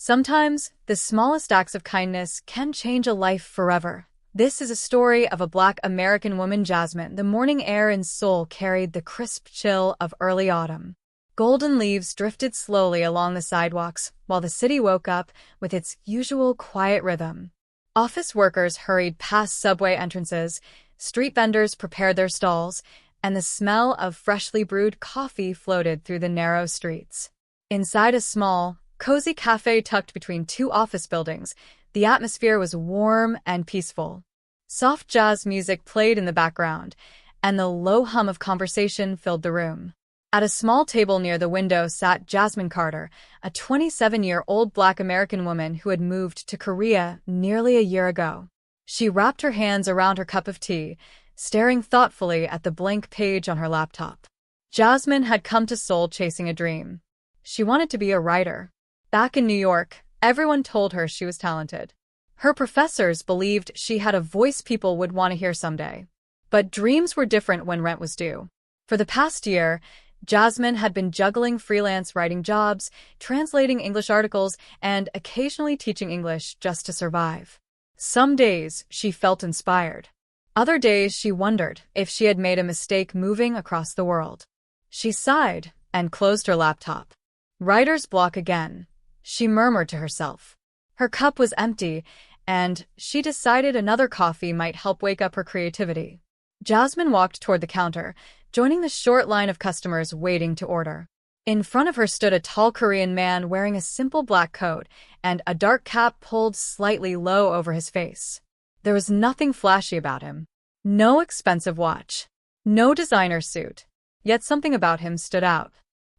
Sometimes, the smallest acts of kindness can change a life forever. This is a story of a Black American woman, Jasmine. The morning air in Seoul carried the crisp chill of early autumn. Golden leaves drifted slowly along the sidewalks, while the city woke up with its usual quiet rhythm. Office workers hurried past subway entrances, street vendors prepared their stalls, and the smell of freshly brewed coffee floated through the narrow streets. Inside a small, cozy café tucked between two office buildings, the atmosphere was warm and peaceful. Soft jazz music played in the background, and the low hum of conversation filled the room. At a small table near the window sat Jasmine Carter, a 27-year-old Black American woman who had moved to Korea nearly a year ago. She wrapped her hands around her cup of tea, staring thoughtfully at the blank page on her laptop. Jasmine had come to Seoul chasing a dream. She wanted to be a writer. Back in New York, everyone told her she was talented. Her professors believed she had a voice people would want to hear someday. But dreams were different when rent was due. For the past year, Jasmine had been juggling freelance writing jobs, translating English articles, and occasionally teaching English just to survive. Some days, she felt inspired. Other days, she wondered if she had made a mistake moving across the world. She sighed and closed her laptop. Writer's block again, she murmured to herself. Her cup was empty, and she decided another coffee might help wake up her creativity. Jasmine walked toward the counter, joining the short line of customers waiting to order. In front of her stood a tall Korean man wearing a simple black coat and a dark cap pulled slightly low over his face. There was nothing flashy about him. No expensive watch. No designer suit. Yet something about him stood out.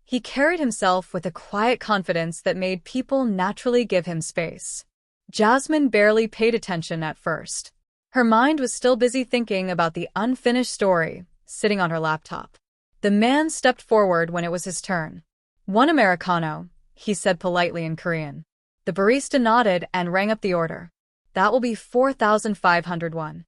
He carried himself with a quiet confidence that made people naturally give him space. Jasmine barely paid attention at first. Her mind was still busy thinking about the unfinished story sitting on her laptop. The man stepped forward when it was his turn. "One Americano," he said politely in Korean. The barista nodded and rang up the order. "That will be 4,500 won."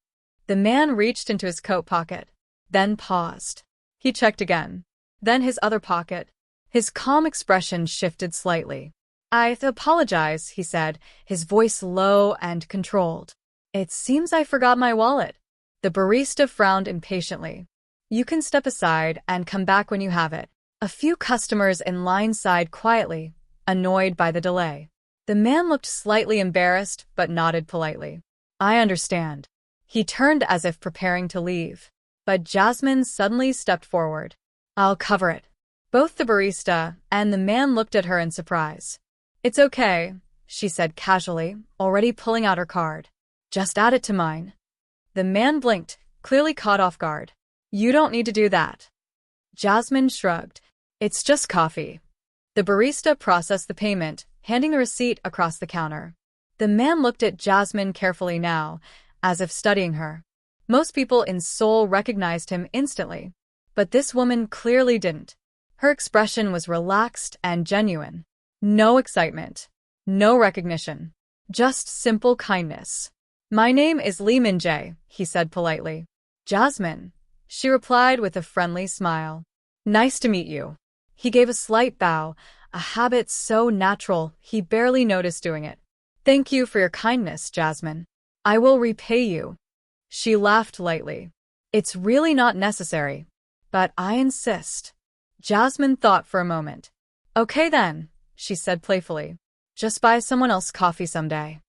The man reached into his coat pocket, then paused. He checked again, then his other pocket. His calm expression shifted slightly. "I apologize," he said, his voice low and controlled. "It seems I forgot my wallet." The barista frowned impatiently. "You can step aside and come back when you have it." A few customers in line sighed quietly, annoyed by the delay. The man looked slightly embarrassed but nodded politely. "I understand." He turned as if preparing to leave. But Jasmine suddenly stepped forward. "I'll cover it." Both the barista and the man looked at her in surprise. "It's okay," she said casually, already pulling out her card. "Just add it to mine." The man blinked, clearly caught off guard. "You don't need to do that." Jasmine shrugged. "It's just coffee." The barista processed the payment, handing the receipt across the counter. The man looked at Jasmine carefully now, as if studying her. Most people in Seoul recognized him instantly, but this woman clearly didn't. Her expression was relaxed and genuine. No excitement. No recognition. Just simple kindness. "My name is Min-jae," he said politely. "Jasmine," she replied with a friendly smile. "Nice to meet you." He gave a slight bow, a habit so natural he barely noticed doing it. "Thank you for your kindness, Jasmine. I will repay you." She laughed lightly. "It's really not necessary, but I insist." Jasmine thought for a moment. "Okay then," she said playfully. "Just buy someone else coffee someday."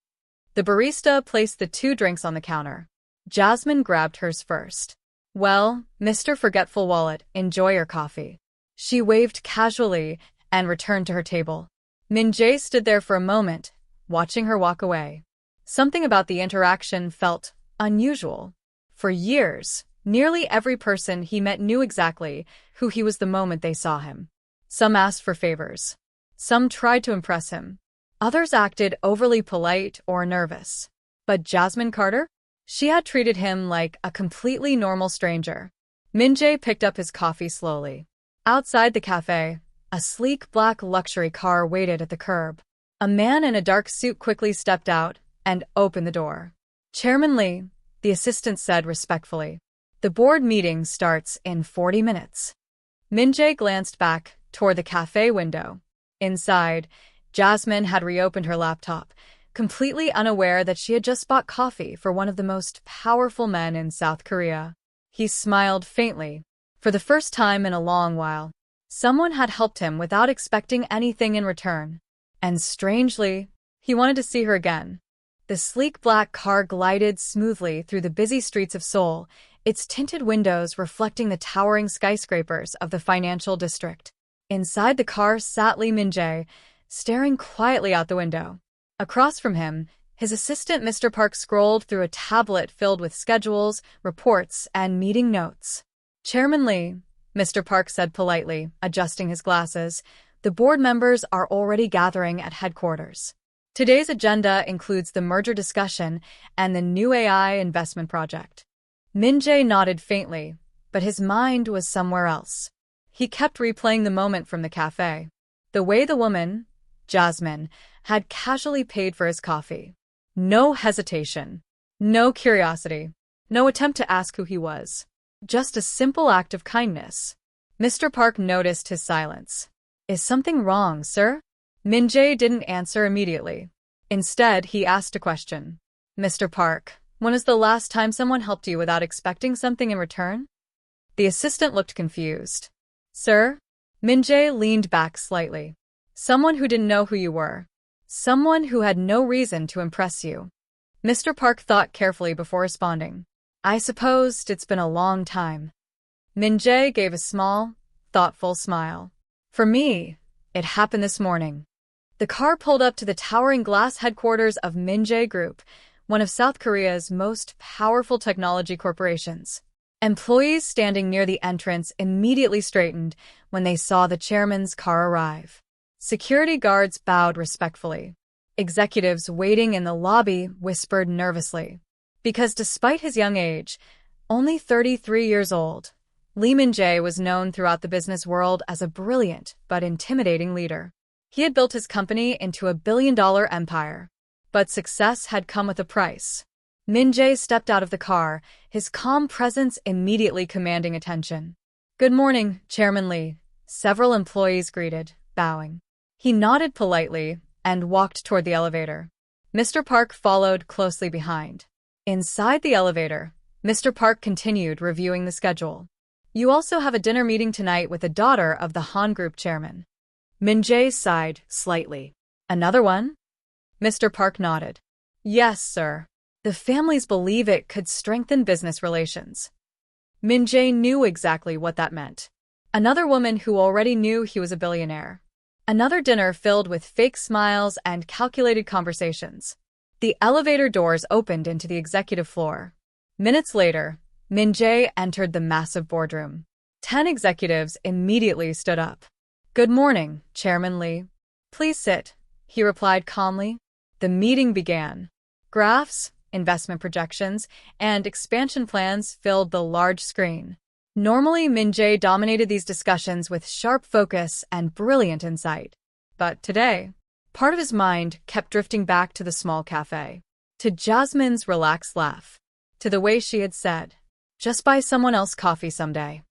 The barista placed the two drinks on the counter. Jasmine grabbed hers first. "Well, Mr. Forgetful Wallet, enjoy your coffee." She waved casually and returned to her table. Min-jae stood there for a moment, watching her walk away. Something about the interaction felt unusual. For years, nearly every person he met knew exactly who he was the moment they saw him. Some asked for favors. Some tried to impress him. Others acted overly polite or nervous. But Jasmine Carter? She had treated him like a completely normal stranger. Min-jae picked up his coffee slowly. Outside the cafe, a sleek black luxury car waited at the curb. A man in a dark suit quickly stepped out and opened the door. "Chairman Lee," the assistant said respectfully. "The board meeting starts in 40 minutes. Min-jae glanced back toward the cafe window. Inside, Jasmine had reopened her laptop, completely unaware that she had just bought coffee for one of the most powerful men in South Korea. He smiled faintly. For the first time in a long while, someone had helped him without expecting anything in return. And strangely, he wanted to see her again. The sleek black car glided smoothly through the busy streets of Seoul, its tinted windows reflecting the towering skyscrapers of the financial district. Inside the car sat Min-jae, staring quietly out the window. Across from him, his assistant Mr. Park scrolled through a tablet filled with schedules, reports, and meeting notes. "Chairman Lee," Mr. Park said politely, adjusting his glasses, "the board members are already gathering at headquarters. Today's agenda includes the merger discussion and the new AI investment project." Min-jae nodded faintly, but his mind was somewhere else. He kept replaying the moment from the café. The way the woman, Jasmine, had casually paid for his coffee. No hesitation, no curiosity, no attempt to ask who he was. Just a simple act of kindness. Mr. Park noticed his silence. "Is something wrong, sir?" Min-jae didn't answer immediately. Instead, he asked a question. "Mr. Park, when was the last time someone helped you without expecting something in return?" The assistant looked confused. "Sir?" Min-jae leaned back slightly. "Someone who didn't know who you were. Someone who had no reason to impress you." Mr. Park thought carefully before responding. "I suppose it's been a long time." Min-jae gave a small, thoughtful smile. "For me, it happened this morning." The car pulled up to the towering glass headquarters of Min-jae Group, one of South Korea's most powerful technology corporations. Employees standing near the entrance immediately straightened when they saw the chairman's car arrive. Security guards bowed respectfully. Executives waiting in the lobby whispered nervously. Because despite his young age, only 33 years old, Min-jae was known throughout the business world as a brilliant but intimidating leader. He had built his company into a billion-dollar empire. But success had come with a price. Min-jae stepped out of the car, his calm presence immediately commanding attention. "Good morning, Chairman Lee," several employees greeted, bowing. He nodded politely and walked toward the elevator. Mr. Park followed closely behind. Inside the elevator, Mr. Park continued reviewing the schedule. "You also have a dinner meeting tonight with the daughter of the Han Group chairman." Min-jae sighed slightly. "Another one?" Mr. Park nodded. "Yes, sir. The families believe it could strengthen business relations." Min-jae knew exactly what that meant. Another woman who already knew he was a billionaire. Another dinner filled with fake smiles and calculated conversations. The elevator doors opened into the executive floor. Minutes later, Min-jae entered the massive boardroom. 10 executives immediately stood up. "Good morning, Chairman Lee." "Please sit," he replied calmly. The meeting began. Graphs, investment projections, and expansion plans filled the large screen. Normally, Min-jae dominated these discussions with sharp focus and brilliant insight. But today, part of his mind kept drifting back to the small cafe, to Jasmine's relaxed laugh, to the way she had said, "Just buy someone else coffee someday."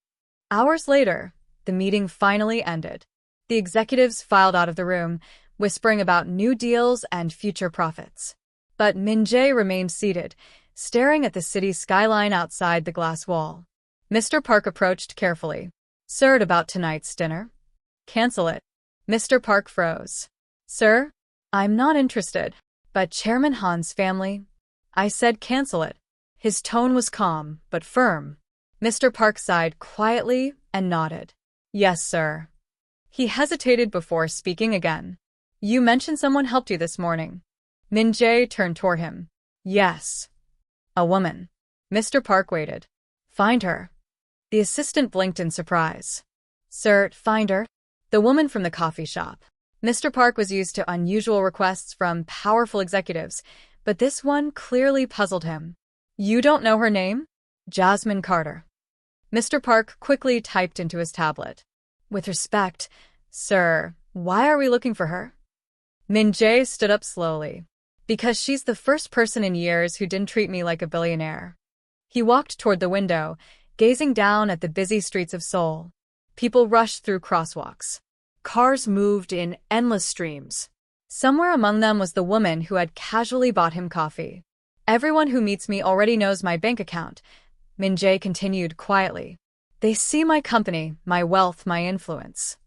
Hours later, the meeting finally ended. The executives filed out of the room, whispering about new deals and future profits. But Min-jae remained seated, staring at the city skyline outside the glass wall. Mr. Park approached carefully. "Sir, about tonight's dinner?" "Cancel it." Mr. Park froze. "Sir, I'm not interested." "But Chairman Han's family—" "I said cancel it." His tone was calm, but firm. Mr. Park sighed quietly and nodded. "Yes, sir." He hesitated before speaking again. "You mentioned someone helped you this morning." Min-jae turned toward him. "Yes. A woman." Mr. Park waited. "Find her." The assistant blinked in surprise. "Sir, find her?" "The woman from the coffee shop." Mr. Park was used to unusual requests from powerful executives, but this one clearly puzzled him. "You don't know her name?" "Jasmine Carter." Mr. Park quickly typed into his tablet. "With respect, sir, why are we looking for her?" Min-jae stood up slowly. "Because she's the first person in years who didn't treat me like a billionaire." He walked toward the window, gazing down at the busy streets of Seoul. People rushed through crosswalks. Cars moved in endless streams. Somewhere among them was the woman who had casually bought him coffee. Everyone who meets me already knows my bank account, Min-jae continued quietly. They see my company, my wealth, my influence.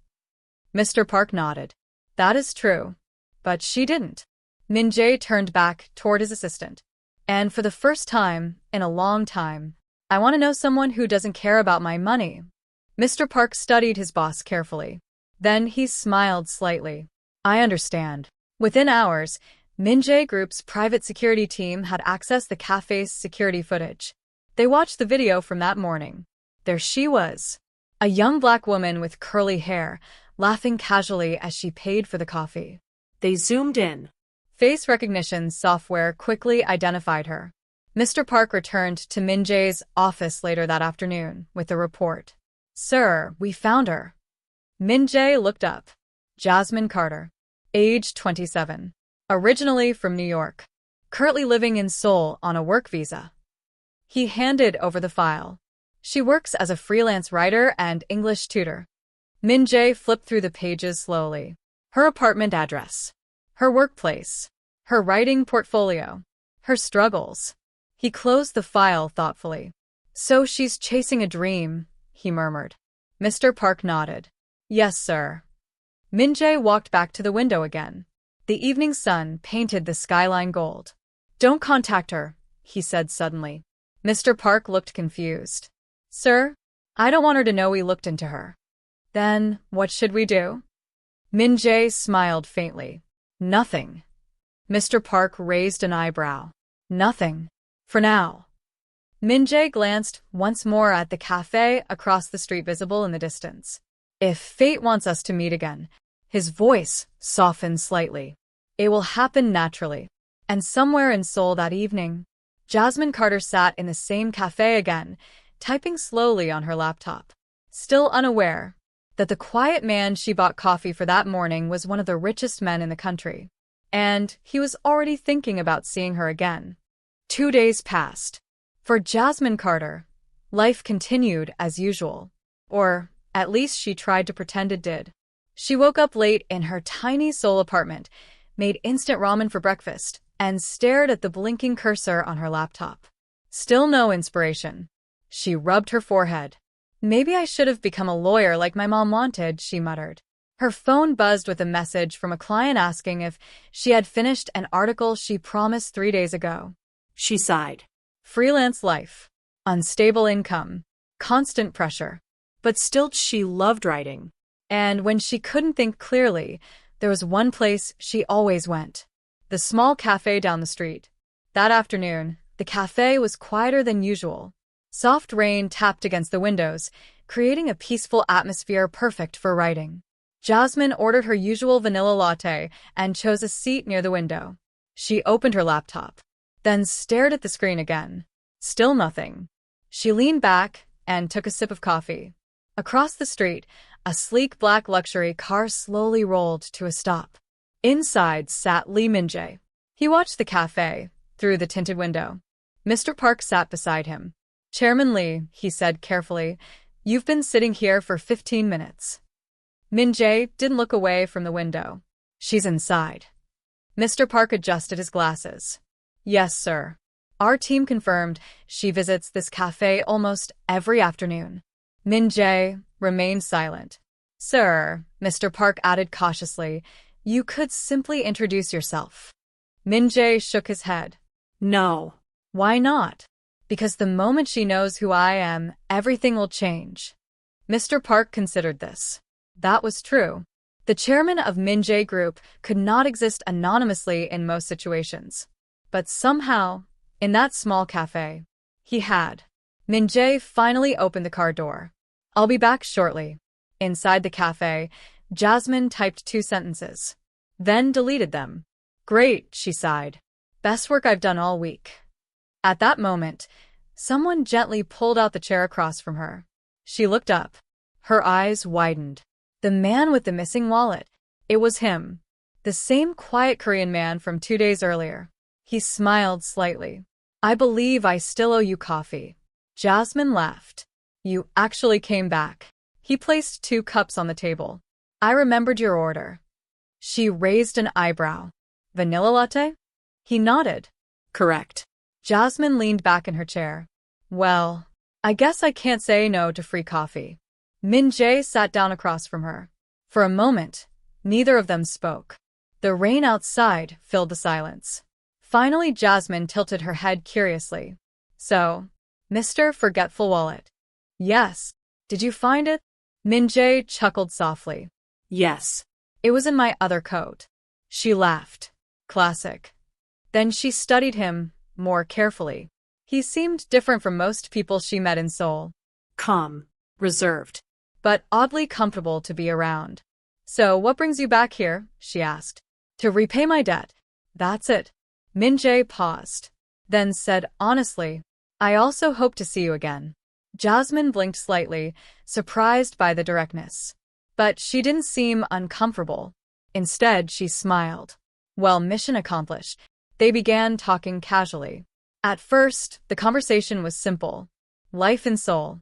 Mr. Park nodded. That is true. But she didn't. Min-jae turned back toward his assistant. And for the first time in a long time, I want to know someone who doesn't care about my money. Mr. Park studied his boss carefully. Then he smiled slightly. I understand. Within hours, Min-jae Group's private security team had accessed the cafe's security footage. They watched the video from that morning. There she was, a young black woman with curly hair, laughing casually as she paid for the coffee. They zoomed in. Face recognition software quickly identified her. Mr. Park returned to Min-jae's office later that afternoon with a report. Sir, we found her. Min-jae looked up. Jasmine Carter, age 27, originally from New York, currently living in Seoul on a work visa. He handed over the file. She works as a freelance writer and English tutor. Min-jae flipped through the pages slowly. Her apartment address, her workplace, her writing portfolio, her struggles. He closed the file thoughtfully. So she's chasing a dream, he murmured. Mr. Park nodded. Yes, sir. Min-jae walked back to the window again. The evening sun painted the skyline gold. Don't contact her, he said suddenly. Mr. Park looked confused. Sir, I don't want her to know we looked into her. Then, what should we do? Min-jae smiled faintly. Nothing. Mr. Park raised an eyebrow. Nothing. For now. Min-jae glanced once more at the cafe across the street visible in the distance. If fate wants us to meet again, his voice softened slightly. It will happen naturally. And somewhere in Seoul that evening, Jasmine Carter sat in the same cafe again, typing slowly on her laptop, still unaware that the quiet man she bought coffee for that morning was one of the richest men in the country. And he was already thinking about seeing her again. 2 days passed. For Jasmine Carter, life continued as usual. Or, at least she tried to pretend it did. She woke up late in her tiny Seoul apartment, made instant ramen for breakfast, and stared at the blinking cursor on her laptop. Still no inspiration. She rubbed her forehead. Maybe I should have become a lawyer like my mom wanted, she muttered. Her phone buzzed with a message from a client asking if she had finished an article she promised 3 days ago. She sighed. Freelance life. Unstable income. Constant pressure. But still she loved writing. And when she couldn't think clearly, there was one place she always went. The small cafe down the street. That afternoon, the cafe was quieter than usual. Soft rain tapped against the windows, creating a peaceful atmosphere perfect for writing. Jasmine ordered her usual vanilla latte and chose a seat near the window. She opened her laptop, then stared at the screen again. Still nothing. She leaned back and took a sip of coffee. Across the street, a sleek black luxury car slowly rolled to a stop. Inside sat Min-jae. He watched the cafe through the tinted window. Mr. Park sat beside him. Chairman Lee, he said carefully, you've been sitting here for 15 minutes. Min-jae didn't look away from the window. She's inside. Mr. Park adjusted his glasses. Yes, sir. Our team confirmed she visits this cafe almost every afternoon. Min-jae remained silent. Sir, Mr. Park added cautiously, you could simply introduce yourself. Min-jae shook his head. No. Why not? Because the moment she knows who I am, everything will change. Mr. Park considered this. That was true. The chairman of Min-jae Group could not exist anonymously in most situations. But somehow, in that small cafe, he had. Min-jae finally opened the car door. I'll be back shortly. Inside the cafe, Jasmine typed 2 sentences. Then deleted them. Great, she sighed. Best work I've done all week. At that moment, someone gently pulled out the chair across from her. She looked up. Her eyes widened. The man with the missing wallet. It was him. The same quiet Korean man from 2 days earlier. He smiled slightly. I believe I still owe you coffee. Jasmine laughed. You actually came back. He placed 2 cups on the table. I remembered your order. She raised an eyebrow. Vanilla latte? He nodded. Correct. Jasmine leaned back in her chair. Well, I guess I can't say no to free coffee. Min-jae sat down across from her. For a moment, neither of them spoke. The rain outside filled the silence. Finally, Jasmine tilted her head curiously. So, Mr. Forgetful Wallet. Yes. Did you find it? Min-jae chuckled softly. Yes. It was in my other coat. She laughed. Classic. Then she studied him more carefully. He seemed different from most people she met in Seoul. Calm. Reserved. But oddly comfortable to be around. So what brings you back here? She asked. To repay my debt. That's it. Min-jae paused. Then said honestly, I also hope to see you again. Jasmine blinked slightly, surprised by the directness. But she didn't seem uncomfortable. Instead, she smiled. Well, mission accomplished. They began talking casually. At first, the conversation was simple. Life in Seoul.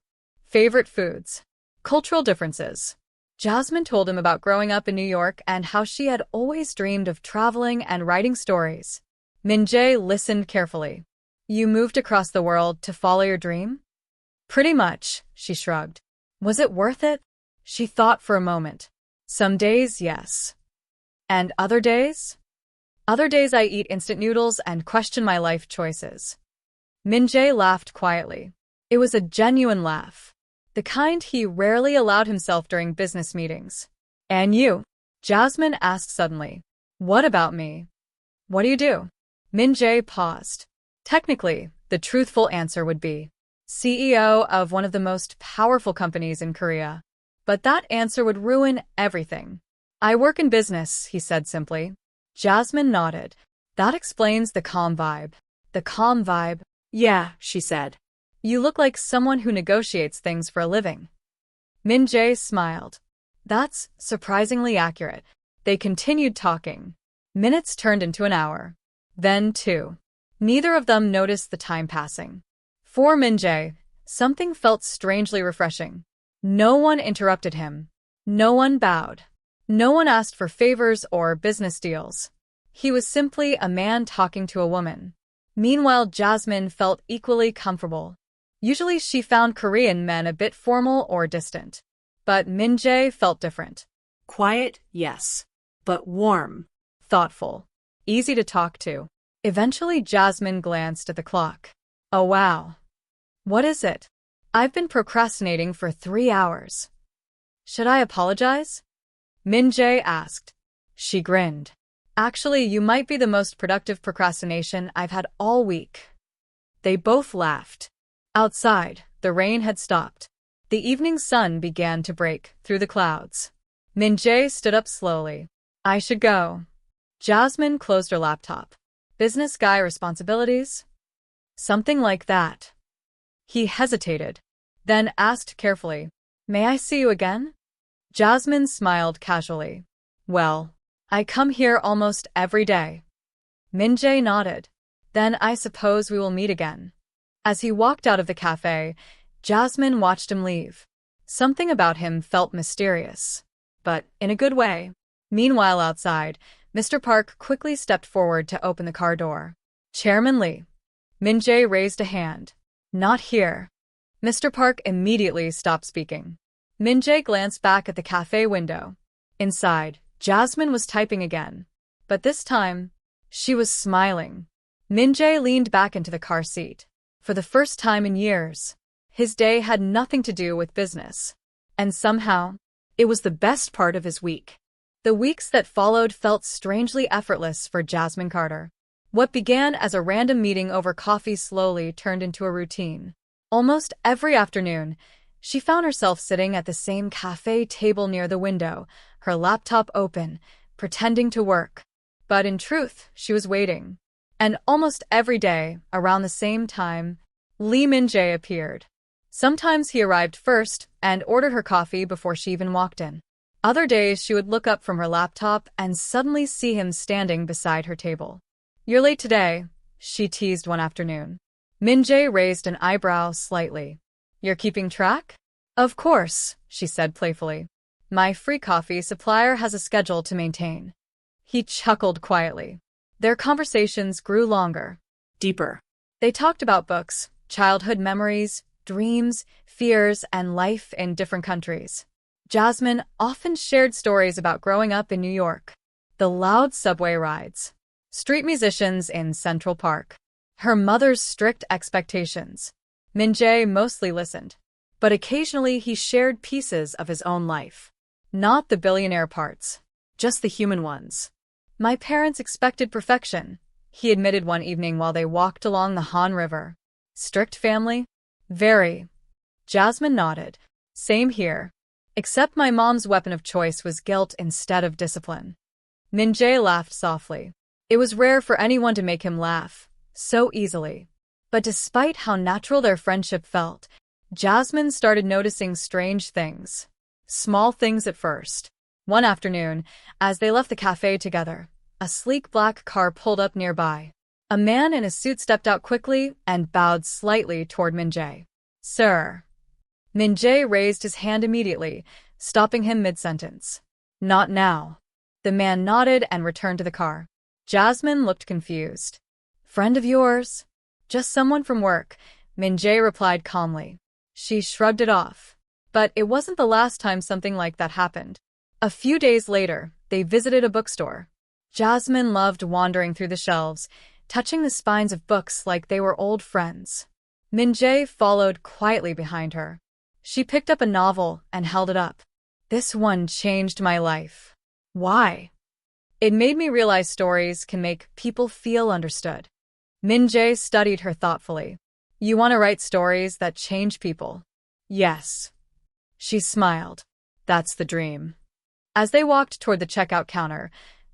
Favorite foods. Cultural differences. Jasmine told him about growing up in New York and how she had always dreamed of traveling and writing stories. Min-jae listened carefully. You moved across the world to follow your dream? Pretty much, she shrugged. Was it worth it? She thought for a moment. Some days, yes. And other days? Other days I eat instant noodles and question my life choices. Min-jae laughed quietly. It was a genuine laugh. The kind he rarely allowed himself during business meetings. And you? Jasmine asked suddenly. What about me? What do you do? Min-jae paused. Technically, the truthful answer would be CEO of one of the most powerful companies in Korea. But that answer would ruin everything. I work in business, he said simply. Jasmine nodded. That explains the calm vibe. The calm vibe? Yeah, she said. You look like someone who negotiates things for a living. Min-jae smiled. That's surprisingly accurate. They continued talking. Minutes turned into an hour. Then 2. Neither of them noticed the time passing. For Min-jae, something felt strangely refreshing. No one interrupted him. No one bowed. No one asked for favors or business deals. He was simply a man talking to a woman. Meanwhile, Jasmine felt equally comfortable. Usually she found Korean men a bit formal or distant. But Min-jae felt different. Quiet, yes. But warm. Thoughtful. Easy to talk to. Eventually, Jasmine glanced at the clock. Oh wow. What is it? I've been procrastinating for 3 hours. Should I apologize? Min-jae asked. She grinned. Actually, you might be the most productive procrastination I've had all week. They both laughed. Outside, the rain had stopped. The evening sun began to break through the clouds. Min-jae stood up slowly. I should go. Jasmine closed her laptop. Business guy responsibilities? Something like that. He hesitated, then asked carefully, May I see you again? Jasmine smiled casually. Well, I come here almost every day. Min-jae nodded. Then I suppose we will meet again. As he walked out of the café, Jasmine watched him leave. Something about him felt mysterious, but in a good way. Meanwhile, outside, Mr. Park quickly stepped forward to open the car door. Chairman Lee. Min-jae raised a hand. Not here. Mr. Park immediately stopped speaking. Min-jae glanced back at the cafe window. Inside, Jasmine was typing again. But this time, she was smiling. Min-jae leaned back into the car seat. For the first time in years, his day had nothing to do with business. And somehow, it was the best part of his week. The weeks that followed felt strangely effortless for Jasmine Carter. What began as a random meeting over coffee slowly turned into a routine. Almost every afternoon, she found herself sitting at the same cafe table near the window, her laptop open, pretending to work. But in truth, she was waiting. And almost every day, around the same time, Lee Min-jae appeared. Sometimes he arrived first and ordered her coffee before she even walked in. Other days, she would look up from her laptop and suddenly see him standing beside her table. You're late today, she teased one afternoon. Min-jae raised an eyebrow slightly. You're keeping track? Of course, she said playfully. My free coffee supplier has a schedule to maintain. He chuckled quietly. Their conversations grew longer. Deeper. They talked about books, childhood memories, dreams, fears, and life in different countries. Jasmine often shared stories about growing up in New York, the loud subway rides, street musicians in Central Park, her mother's strict expectations. Min-jae mostly listened, but occasionally he shared pieces of his own life. Not the billionaire parts, just the human ones. My parents expected perfection, he admitted one evening while they walked along the Han River. Strict family? Very. Jasmine nodded. Same here. Except my mom's weapon of choice was guilt instead of discipline. Min-jae laughed softly. It was rare for anyone to make him laugh so easily. But despite how natural their friendship felt, Jasmine started noticing strange things. Small things at first. One afternoon, as they left the café together, a sleek black car pulled up nearby. A man in a suit stepped out quickly and bowed slightly toward Min-jae. Sir. Min-jae raised his hand immediately, stopping him mid-sentence. Not now. The man nodded and returned to the car. Jasmine looked confused. Friend of yours? Just someone from work, Min-jae replied calmly. She shrugged it off. But it wasn't the last time something like that happened. A few days later, they visited a bookstore. Jasmine loved wandering through the shelves, touching the spines of books like they were old friends. Min-jae followed quietly behind her. She picked up a novel and held it up. This one changed my life. Why? It made me realize stories can make people feel understood. Min-jae studied her thoughtfully. You want to write stories that change people? Yes. She smiled. That's the dream. As they walked toward the checkout counter,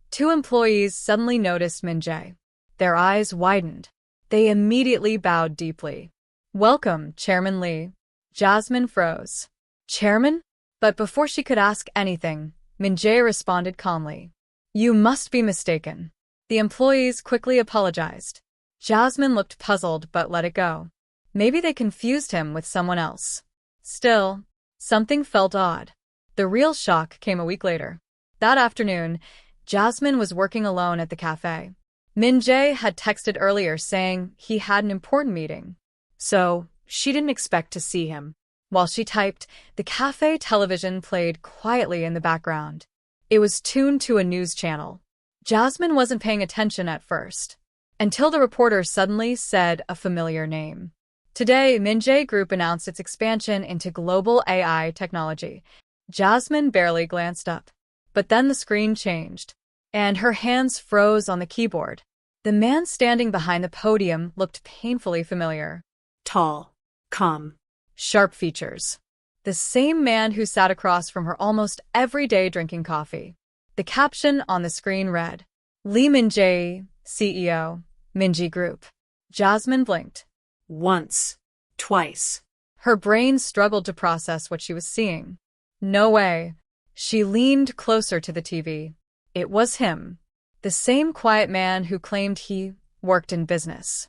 two employees suddenly noticed Min-jae. Their eyes widened. They immediately bowed deeply. Welcome, Chairman Lee. Jasmine froze. Chairman? But before she could ask anything, Min-jae responded calmly. You must be mistaken. The employees quickly apologized. Jasmine looked puzzled but let it go. Maybe they confused him with someone else. Still, something felt odd. The real shock came a week later. That afternoon, Jasmine was working alone at the cafe. Min-jae had texted earlier saying he had an important meeting. So, she didn't expect to see him. While she typed, the cafe television played quietly in the background. It was tuned to a news channel. Jasmine wasn't paying attention at first, until the reporter suddenly said a familiar name. Today, Min-jae Group announced its expansion into global AI technology. Jasmine barely glanced up. But then the screen changed, and her hands froze on the keyboard. The man standing behind the podium looked painfully familiar. Tall. Calm. Sharp features. The same man who sat across from her almost every day drinking coffee. The caption on the screen read, Lee Min-jae, CEO, Min-jae Group. Jasmine blinked. Once. Twice. Her brain struggled to process what she was seeing. No way. She leaned closer to the TV. It was him. The same quiet man who claimed he worked in business.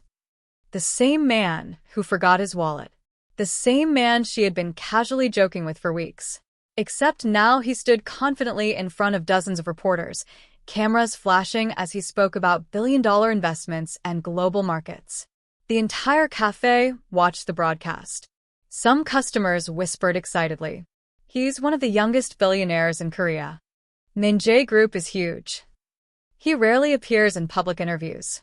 The same man who forgot his wallet. The same man she had been casually joking with for weeks. Except now he stood confidently in front of dozens of reporters, cameras flashing as he spoke about billion-dollar investments and global markets. The entire cafe watched the broadcast. Some customers whispered excitedly. He's one of the youngest billionaires in Korea. Min-jae Group is huge. He rarely appears in public interviews.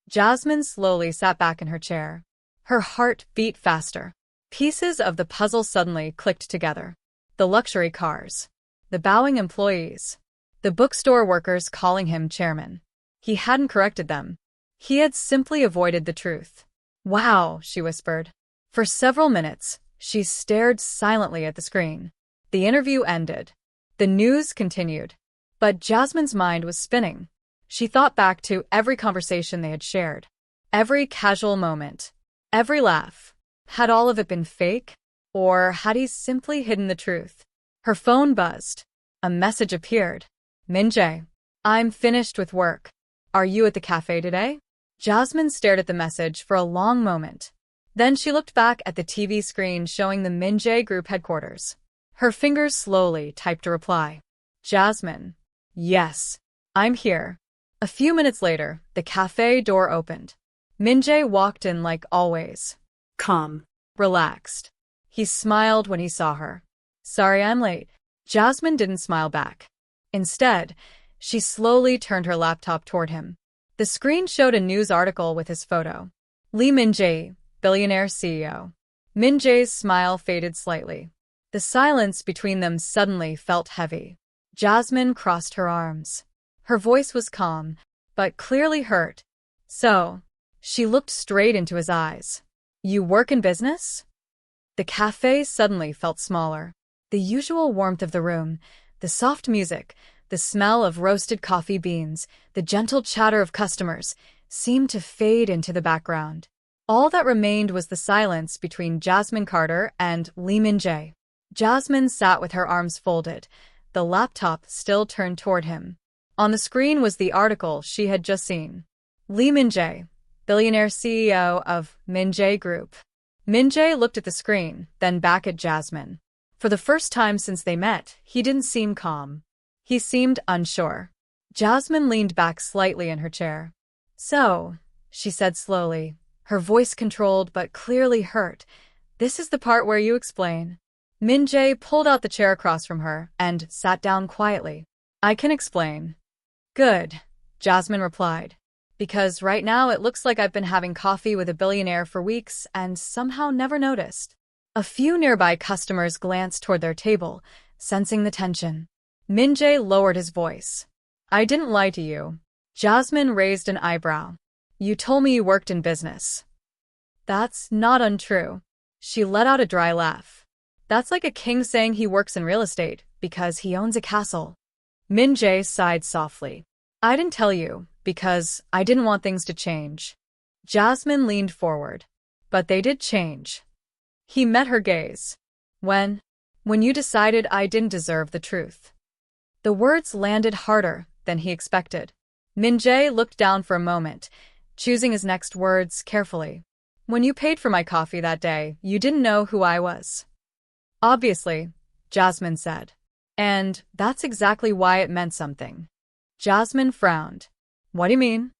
Jasmine slowly sat back in her chair. Her heart beat faster. Pieces of the puzzle suddenly clicked together. The luxury cars. The bowing employees. The bookstore workers calling him chairman. He hadn't corrected them. He had simply avoided the truth. Wow, she whispered. For several minutes, she stared silently at the screen. The interview ended. The news continued. But Jasmine's mind was spinning. She thought back to every conversation they had shared. Every casual moment. Every laugh. Had all of it been fake? Or had he simply hidden the truth? Her phone buzzed. A message appeared. Min-jae, I'm finished with work. Are you at the cafe today? Jasmine stared at the message for a long moment. Then she looked back at the TV screen showing the Min-jae Group headquarters. Her fingers slowly typed a reply. Jasmine. Yes. I'm here. A few minutes later, the cafe door opened. Min-jae walked in like always. Calm. Relaxed. He smiled when he saw her. Sorry I'm late. Jasmine didn't smile back. Instead, she slowly turned her laptop toward him. The screen showed a news article with his photo. Min-jae, Billionaire CEO. Min-jae's smile faded slightly. The silence between them suddenly felt heavy. Jasmine crossed her arms. Her voice was calm, but clearly hurt. So, she looked straight into his eyes. You work in business? The cafe suddenly felt smaller. The usual warmth of the room, the soft music, the smell of roasted coffee beans, the gentle chatter of customers, seemed to fade into the background. All that remained was the silence between Jasmine Carter and Min-jae. Jasmine sat with her arms folded, the laptop still turned toward him. On the screen was the article she had just seen. Min-jae, Billionaire CEO of Min-jae Group. Min-jae looked at the screen, then back at Jasmine. For the first time since they met, he didn't seem calm. He seemed unsure. Jasmine leaned back slightly in her chair. So, she said slowly, her voice controlled but clearly hurt, this is the part where you explain. Min-jae pulled out the chair across from her and sat down quietly. I can explain. Good, Jasmine replied. Because right now it looks like I've been having coffee with a billionaire for weeks and somehow never noticed. A few nearby customers glanced toward their table, sensing the tension. Min-jae lowered his voice. I didn't lie to you. Jasmine raised an eyebrow. You told me you worked in business. That's not untrue. She let out a dry laugh. That's like a king saying he works in real estate because he owns a castle. Min-jae sighed softly. I didn't tell you because I didn't want things to change. Jasmine leaned forward. But they did change. He met her gaze. When you decided I didn't deserve the truth. The words landed harder than he expected. Min-jae looked down for a moment, choosing his next words carefully. When you paid for my coffee that day, you didn't know who I was. Obviously, Jasmine said. And that's exactly why it meant something. Jasmine frowned. What do you mean?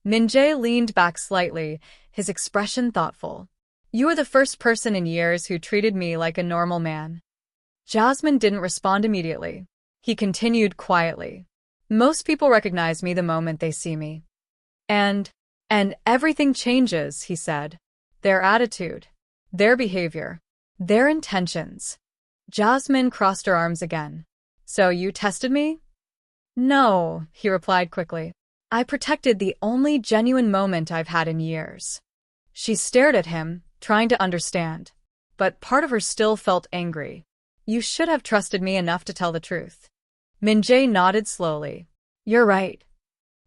Min-jae leaned back slightly, his expression thoughtful. You were the first person in years who treated me like a normal man. Jasmine didn't respond immediately. He continued quietly. Most people recognize me the moment they see me. And everything changes, he said. Their attitude, their behavior, their intentions. Jasmine crossed her arms again. So you tested me? No, he replied quickly. I protected the only genuine moment I've had in years. She stared at him, trying to understand. But part of her still felt angry. You should have trusted me enough to tell the truth. Min-jae nodded slowly. You're right.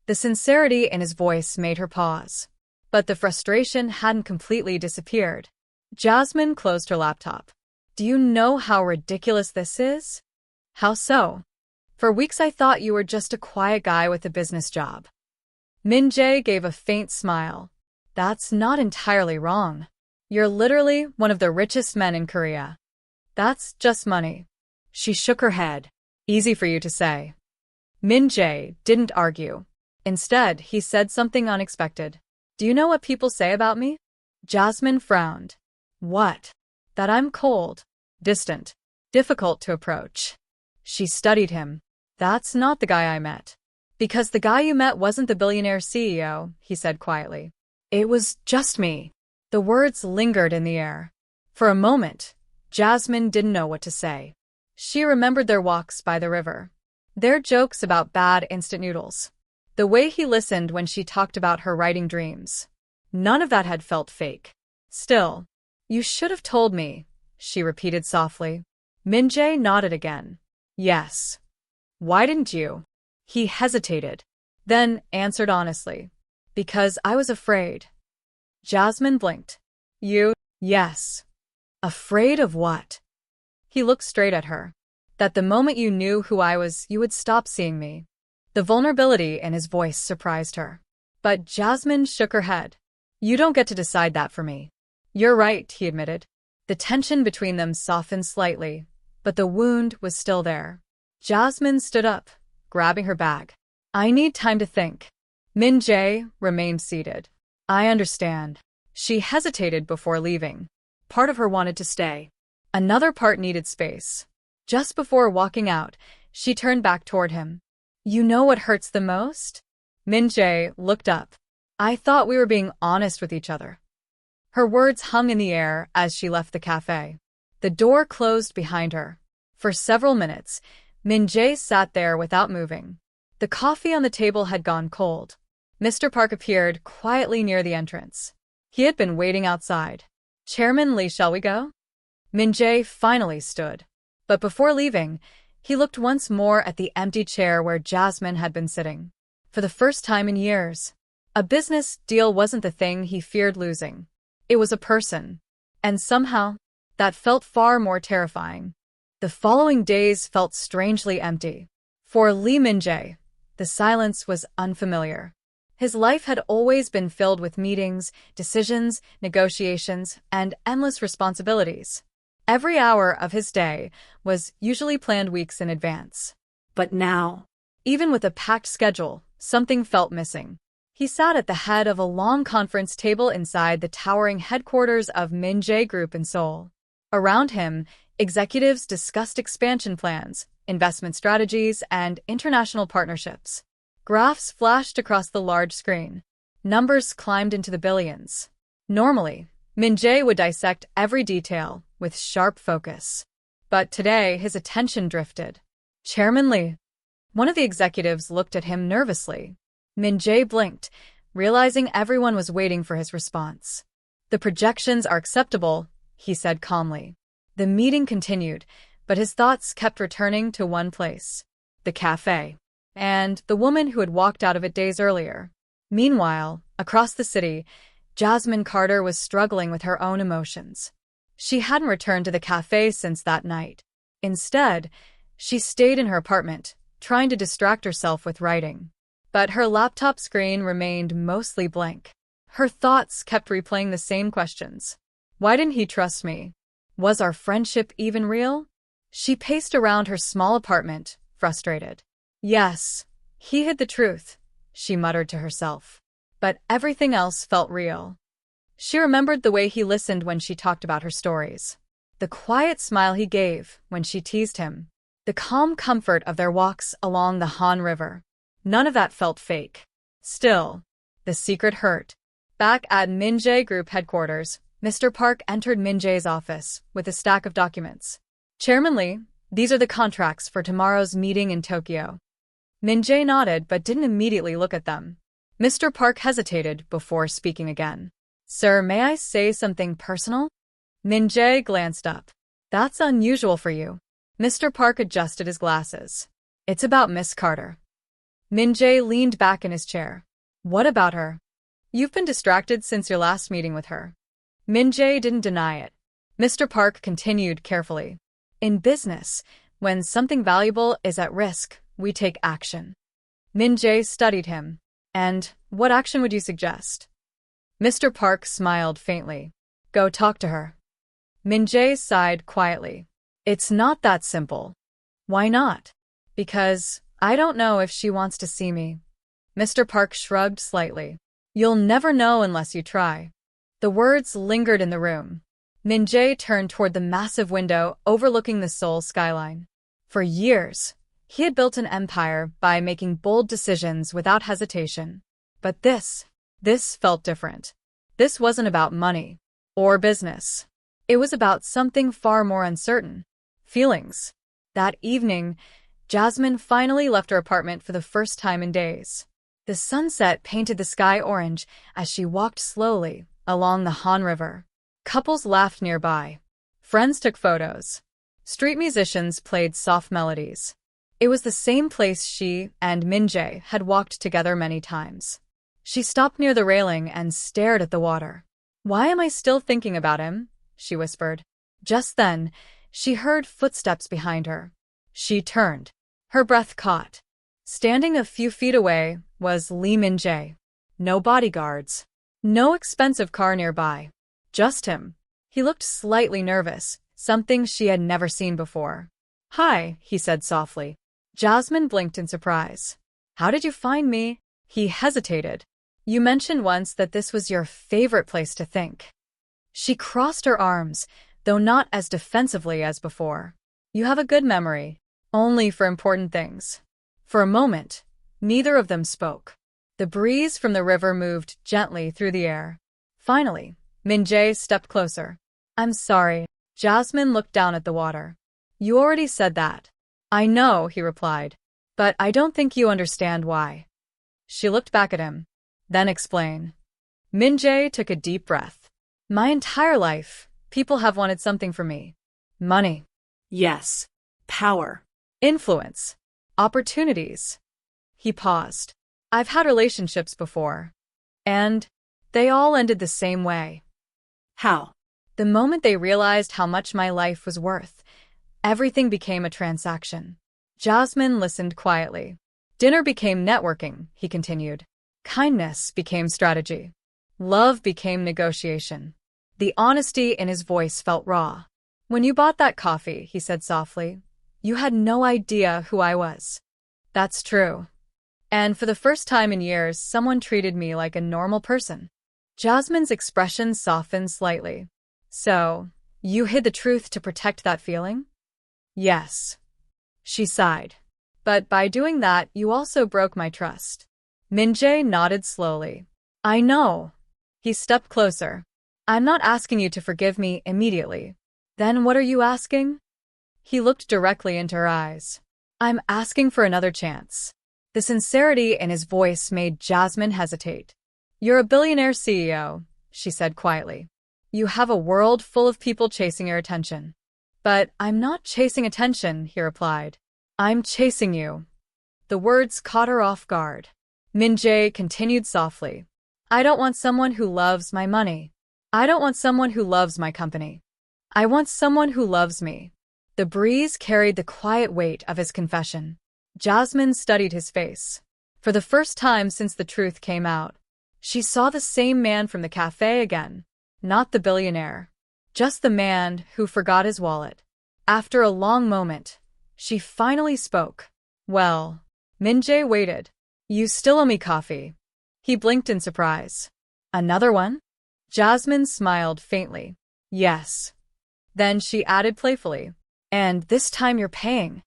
The sincerity in his voice made her pause. But the frustration hadn't completely disappeared. Jasmine closed her laptop. Do you know how ridiculous this is? How so? For weeks I thought you were just a quiet guy with a business job. Min-jae gave a faint smile. That's not entirely wrong. You're literally one of the richest men in Korea. That's just money. She shook her head. Easy for you to say. Min-jae didn't argue. Instead, he said something unexpected. Do you know what people say about me? Jasmine frowned. What? That I'm cold, distant, difficult to approach. She studied him. That's not the guy I met. Because the guy you met wasn't the billionaire CEO, he said quietly. It was just me. The words lingered in the air. For a moment, Jasmine didn't know what to say. She remembered their walks by the river. Their jokes about bad instant noodles. The way he listened when she talked about her writing dreams. None of that had felt fake. Still, you should have told me, she repeated softly. Min-jae nodded again. Yes. Why didn't you? He hesitated, then answered honestly. Because I was afraid. Jasmine blinked. Yes. Afraid of what? He looked straight at her. That the moment you knew who I was, you would stop seeing me. The vulnerability in his voice surprised her. But Jasmine shook her head. You don't get to decide that for me. You're right, he admitted. The tension between them softened slightly, but the wound was still there. Jasmine stood up, grabbing her bag. I need time to think. Min-jae remained seated. I understand. She hesitated before leaving. Part of her wanted to stay. Another part needed space. Just before walking out, she turned back toward him. You know what hurts the most? Min-jae looked up. I thought we were being honest with each other. Her words hung in the air as she left the cafe. The door closed behind her. For several minutes, Min-jae sat there without moving. The coffee on the table had gone cold. Mr. Park appeared quietly near the entrance. He had been waiting outside. Chairman Lee, shall we go? Min-jae finally stood. But before leaving, he looked once more at the empty chair where Jasmine had been sitting. For the first time in years, a business deal wasn't the thing he feared losing. It was a person. And somehow, that felt far more terrifying. The following days felt strangely empty. For Lee Min-jae, the silence was unfamiliar. His life had always been filled with meetings, decisions, negotiations, and endless responsibilities. Every hour of his day was usually planned weeks in advance. But now, even with a packed schedule, something felt missing. He sat at the head of a long conference table inside the towering headquarters of Min-jae Group in Seoul. Around him, executives discussed expansion plans, investment strategies, and international partnerships. Graphs flashed across the large screen. Numbers climbed into the billions. Normally, Min-jae would dissect every detail with sharp focus. But today, his attention drifted. Chairman Lee. One of the executives looked at him nervously. Min-jae blinked, realizing everyone was waiting for his response. The projections are acceptable, he said calmly. The meeting continued, but his thoughts kept returning to one place: the cafe. And the woman who had walked out of it days earlier. Meanwhile, across the city, Jasmine Carter was struggling with her own emotions. She hadn't returned to the cafe since that night. Instead, she stayed in her apartment, trying to distract herself with writing. But her laptop screen remained mostly blank. Her thoughts kept replaying the same questions. Why didn't he trust me? Was our friendship even real? She paced around her small apartment, frustrated. Yes, he hid the truth, she muttered to herself. But everything else felt real. She remembered the way he listened when she talked about her stories. The quiet smile he gave when she teased him. The calm comfort of their walks along the Han River. None of that felt fake. Still, the secret hurt. Back at Min-jae Group headquarters, Mr. Park entered Min-jae's office with a stack of documents. Chairman Lee, these are the contracts for tomorrow's meeting in Tokyo. Min-jae nodded but didn't immediately look at them. Mr. Park hesitated before speaking again. Sir, may I say something personal? Min-jae glanced up. That's unusual for you. Mr. Park adjusted his glasses. It's about Miss Carter. Min-jae leaned back in his chair. What about her? You've been distracted since your last meeting with her. Min-jae didn't deny it. Mr. Park continued carefully. In business, when something valuable is at risk, we take action. Min-jae studied him. And what action would you suggest? Mr. Park smiled faintly. Go talk to her. Min-jae sighed quietly. It's not that simple. Why not? Because I don't know if she wants to see me. Mr. Park shrugged slightly. You'll never know unless you try. The words lingered in the room. Min-jae turned toward the massive window overlooking the Seoul skyline. For years, he had built an empire by making bold decisions without hesitation. But this felt different. This wasn't about money or business. It was about something far more uncertain. Feelings. That evening, Jasmine finally left her apartment for the first time in days. The sunset painted the sky orange as she walked slowly along the Han River. Couples laughed nearby. Friends took photos. Street musicians played soft melodies. It was the same place she and Min-jae had walked together many times. She stopped near the railing and stared at the water. Why am I still thinking about him? She whispered. Just then, she heard footsteps behind her. She turned. Her breath caught. Standing a few feet away was Lee Min-jae. No bodyguards. No expensive car nearby. Just him. He looked slightly nervous, something she had never seen before. Hi, he said softly. Jasmine blinked in surprise. How did you find me? He hesitated. You mentioned once that this was your favorite place to think. She crossed her arms, though not as defensively as before. You have a good memory, only for important things. For a moment, neither of them spoke. The breeze from the river moved gently through the air. Finally, Min-jae stepped closer. I'm sorry. Jasmine looked down at the water. You already said that. I know, he replied. But I don't think you understand why. She looked back at him. Then explain. Min-jae took a deep breath. My entire life, people have wanted something from me. Money. Yes. Power. Influence. Opportunities. He paused. I've had relationships before. And they all ended the same way. How? The moment they realized how much my life was worth, everything became a transaction. Jasmine listened quietly. Dinner became networking, he continued. Kindness became strategy. Love became negotiation. The honesty in his voice felt raw. When you bought that coffee, he said softly, you had no idea who I was. That's true. And for the first time in years, someone treated me like a normal person. Jasmine's expression softened slightly. So, you hid the truth to protect that feeling? Yes. She sighed. But by doing that, you also broke my trust. Min-jae nodded slowly. I know. He stepped closer. I'm not asking you to forgive me immediately. Then what are you asking? He looked directly into her eyes. I'm asking for another chance. The sincerity in his voice made Jasmine hesitate. You're a billionaire CEO, she said quietly. You have a world full of people chasing your attention. But I'm not chasing attention, he replied. I'm chasing you. The words caught her off guard. Min-jae continued softly. I don't want someone who loves my money. I don't want someone who loves my company. I want someone who loves me. The breeze carried the quiet weight of his confession. Jasmine studied his face. For the first time since the truth came out, she saw the same man from the café again. Not the billionaire. Just the man who forgot his wallet. After a long moment, she finally spoke. Well, Min-jae waited. You still owe me coffee. He blinked in surprise. Another one? Jasmine smiled faintly. Yes. Then she added playfully. And this time you're paying.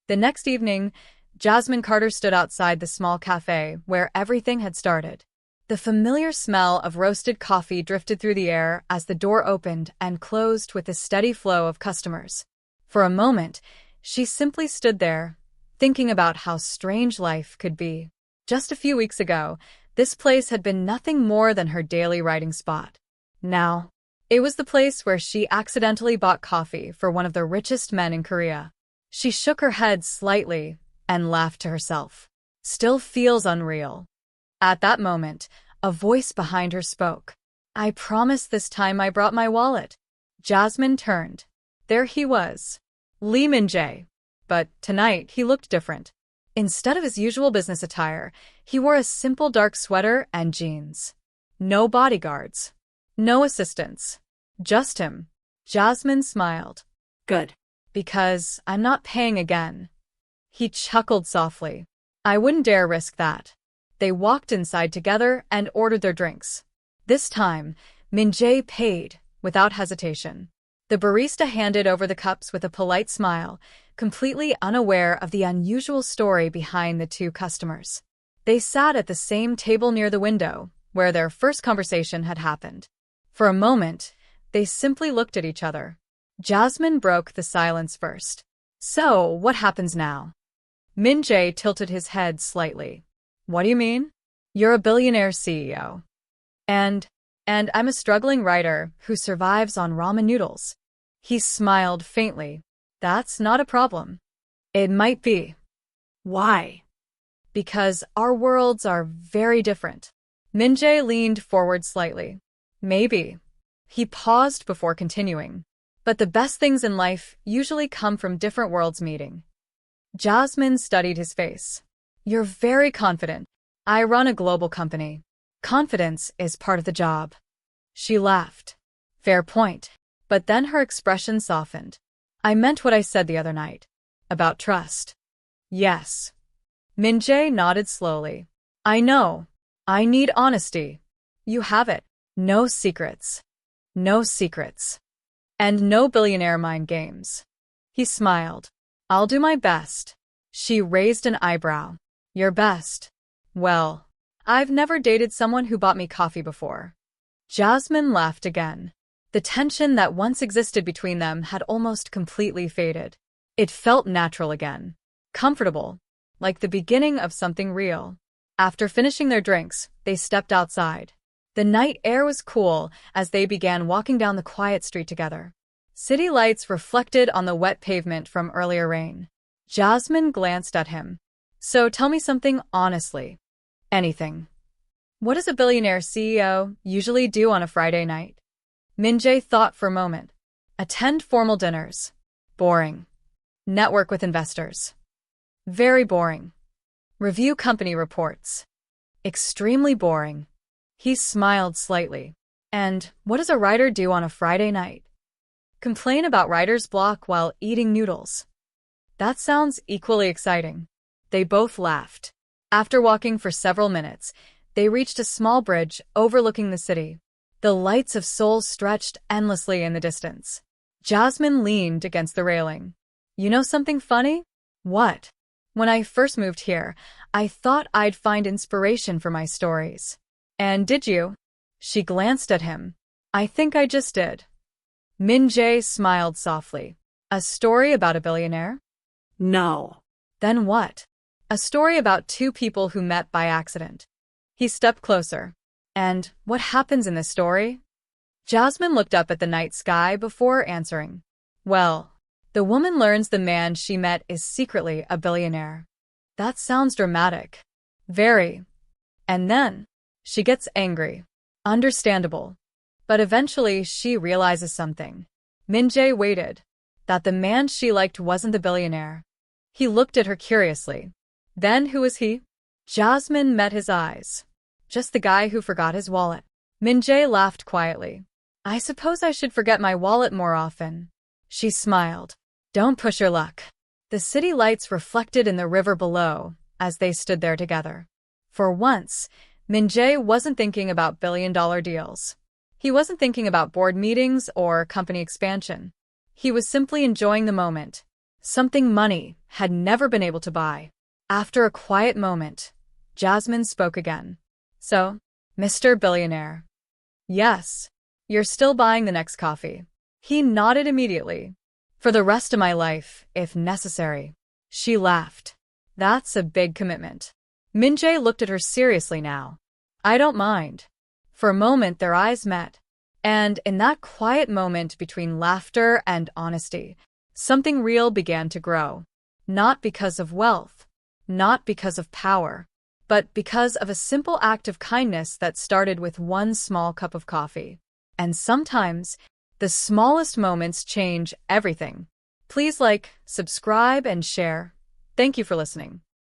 The next evening, Jasmine Carter stood outside the small cafe where everything had started. The familiar smell of roasted coffee drifted through the air as the door opened and closed with a steady flow of customers. For a moment, she simply stood there, thinking about how strange life could be. Just a few weeks ago, this place had been nothing more than her daily writing spot. Now, it was the place where she accidentally bought coffee for one of the richest men in Korea. She shook her head slightly and laughed to herself. Still feels unreal. At that moment, a voice behind her spoke. I promise this time I brought my wallet. Jasmine turned. There he was. Min-jae. But tonight he looked different. Instead of his usual business attire, he wore a simple dark sweater and jeans. No bodyguards. No assistants. Just him. Jasmine smiled. Good. Because I'm not paying again. He chuckled softly. I wouldn't dare risk that. They walked inside together and ordered their drinks. This time, Min-jae paid, without hesitation. The barista handed over the cups with a polite smile, completely unaware of the unusual story behind the two customers. They sat at the same table near the window, where their first conversation had happened. For a moment, they simply looked at each other. Jasmine broke the silence first. So, what happens now? Min-jae tilted his head slightly. What do you mean? You're a billionaire CEO. And I'm a struggling writer who survives on ramen noodles. He smiled faintly. That's not a problem. It might be. Why? Because our worlds are very different. Min-jae leaned forward slightly. Maybe. He paused before continuing. But the best things in life usually come from different worlds meeting. Jasmine studied his face. You're very confident. I run a global company. Confidence is part of the job. She laughed. Fair point. But then her expression softened. I meant what I said the other night. About trust. Yes. Min-jae nodded slowly. I know. I need honesty. You have it. No secrets. No secrets. And no billionaire mind games. He smiled. I'll do my best. She raised an eyebrow. Your best. Well, I've never dated someone who bought me coffee before. Jasmine laughed again. The tension that once existed between them had almost completely faded. It felt natural again. Comfortable. Like the beginning of something real. After finishing their drinks, they stepped outside. The night air was cool as they began walking down the quiet street together. City lights reflected on the wet pavement from earlier rain. Jasmine glanced at him. So tell me something honestly. Anything. What does a billionaire CEO usually do on a Friday night? Min-jae thought for a moment. Attend formal dinners. Boring. Network with investors. Very boring. Review company reports. Extremely boring. He smiled slightly. And what does a writer do on a Friday night? Complain about writer's block while eating noodles. That sounds equally exciting. They both laughed. After walking for several minutes, they reached a small bridge overlooking the city. The lights of Seoul stretched endlessly in the distance. Jasmine leaned against the railing. You know something funny? What? When I first moved here, I thought I'd find inspiration for my stories. And did you? She glanced at him. I think I just did. Min-jae smiled softly. A story about a billionaire? No. Then what? A story about two people who met by accident. He stepped closer. And what happens in this story? Jasmine looked up at the night sky before answering. Well, the woman learns the man she met is secretly a billionaire. That sounds dramatic. Very. And then, she gets angry. Understandable. But eventually she realizes something. Min-jae waited. That the man she liked wasn't the billionaire. He looked at her curiously. Then who was he? Jasmine met his eyes. Just the guy who forgot his wallet. Min-jae laughed quietly. I suppose I should forget my wallet more often. She smiled. Don't push your luck. The city lights reflected in the river below as they stood there together. For once, Min-jae wasn't thinking about billion-dollar deals. He wasn't thinking about board meetings or company expansion. He was simply enjoying the moment. Something money had never been able to buy. After a quiet moment, Jasmine spoke again. So, Mr. Billionaire. Yes. You're still buying the next coffee. He nodded immediately. For the rest of my life, if necessary. She laughed. That's a big commitment. Min-jae looked at her seriously now. I don't mind. For a moment their eyes met. And in that quiet moment between laughter and honesty, something real began to grow. Not because of wealth. Not because of power. But because of a simple act of kindness that started with one small cup of coffee. And sometimes, the smallest moments change everything. Please like, subscribe, and share. Thank you for listening.